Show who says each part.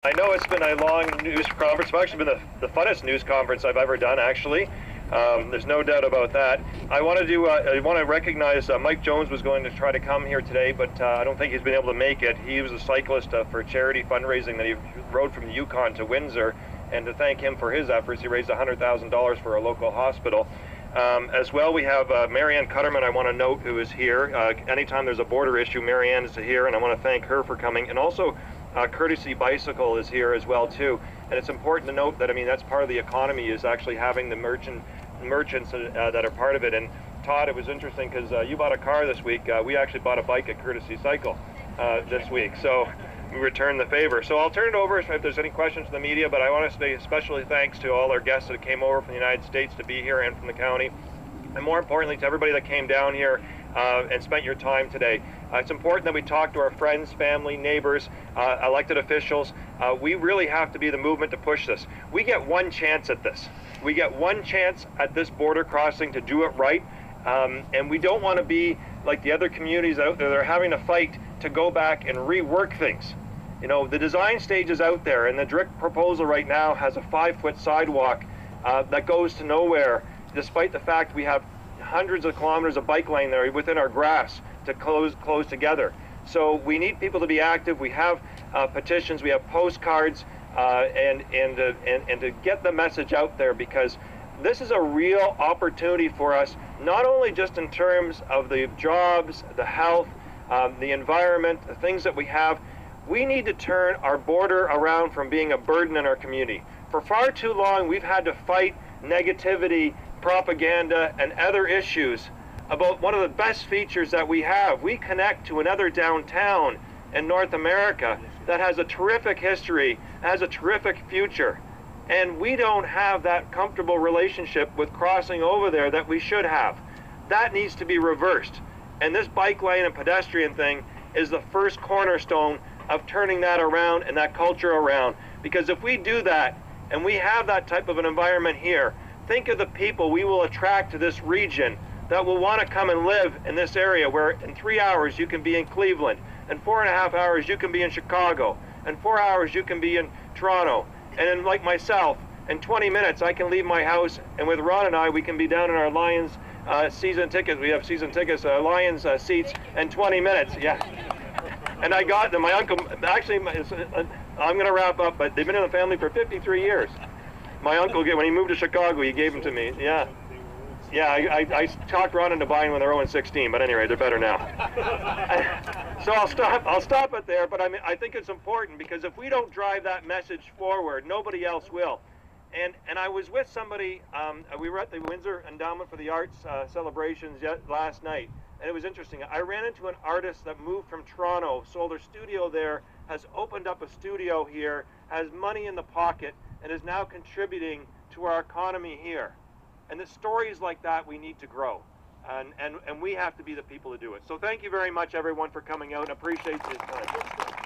Speaker 1: I know it's been a long news conference. It's actually been the funnest news conference I've ever done, actually. There's no doubt about that. I want to recognize Mike Jones was going to try to come here today, but I don't think he's been able to make it. He was a cyclist for charity fundraising that he rode from the Yukon to Windsor, and to thank him for his efforts, he raised $100,000 for a local hospital. As well, we have Marianne Cutterman, I want to note, who is here. Anytime there's a border issue, Marianne is here, and I want to thank her for coming. And also, Courtesy Bicycle is here as well, too. And it's important to note that, I mean, that's part of the economy, is actually having the merchants that are part of it. And Todd, it was interesting because you bought a car this week. We actually bought a bike at Courtesy Cycle this week. So we returned the favor. So I'll turn it over if there's any questions from the media, but I want to say especially thanks to all our guests that came over from the United States to be here and from the county. And more importantly, to everybody that came down here and spent your time today. It's important that we talk to our friends, family, neighbors, elected officials. We really have to be the movement to push this. We get one chance at this. We get one chance at this border crossing to do it right. And we don't want to be like the other communities out there that are having to fight to go back and rework things. You know, the design stage is out there, and the DRIC proposal right now has a 5-foot sidewalk that goes to nowhere, despite the fact we have hundreds of kilometers of bike lane there within our grass to close together. So we need people to be active. We have petitions, we have postcards, and to get the message out there, because this is a real opportunity for us, not only just in terms of the jobs, the health, the environment, the things that we have. We need to turn our border around from being a burden in our community. For far too long, we've had to fight negativity, propaganda, and other issues about one of the best features that we have. We connect to another downtown in North America that has a terrific history, has a terrific future. And we don't have that comfortable relationship with crossing over there that we should have. That needs to be reversed. And this bike lane and pedestrian thing is the first cornerstone of turning that around and that culture around. Because if we do that, and we have that type of an environment here, think of the people we will attract to this region that will want to come and live in this area, where in 3 hours you can be in Cleveland, in 4.5 hours you can be in Chicago, in 4 hours you can be in Toronto, and then, like myself, in 20 minutes I can leave my house, and with Ron and I, we can be down in our Lions season tickets. We have season tickets, Lions seats, in 20 minutes. Yeah. And I got them. My uncle, actually, I'm going to wrap up, but they've been in the family for 53 years. My uncle, when he moved to Chicago, he gave them to me. Yeah. Yeah, I talked Ron into buying when they're 0-16, but anyway, they're better now. So I'll stop it there, but I think it's important, because if we don't drive that message forward, nobody else will. And I was with somebody, we were at the Windsor Endowment for the Arts celebrations last night, and it was interesting. I ran into an artist that moved from Toronto, sold her studio there, has opened up a studio here, has money in the pocket, and is now contributing to our economy here. And the stories like that we need to grow, and we have to be the people to do it. So thank you very much, everyone, for coming out, and appreciate your time.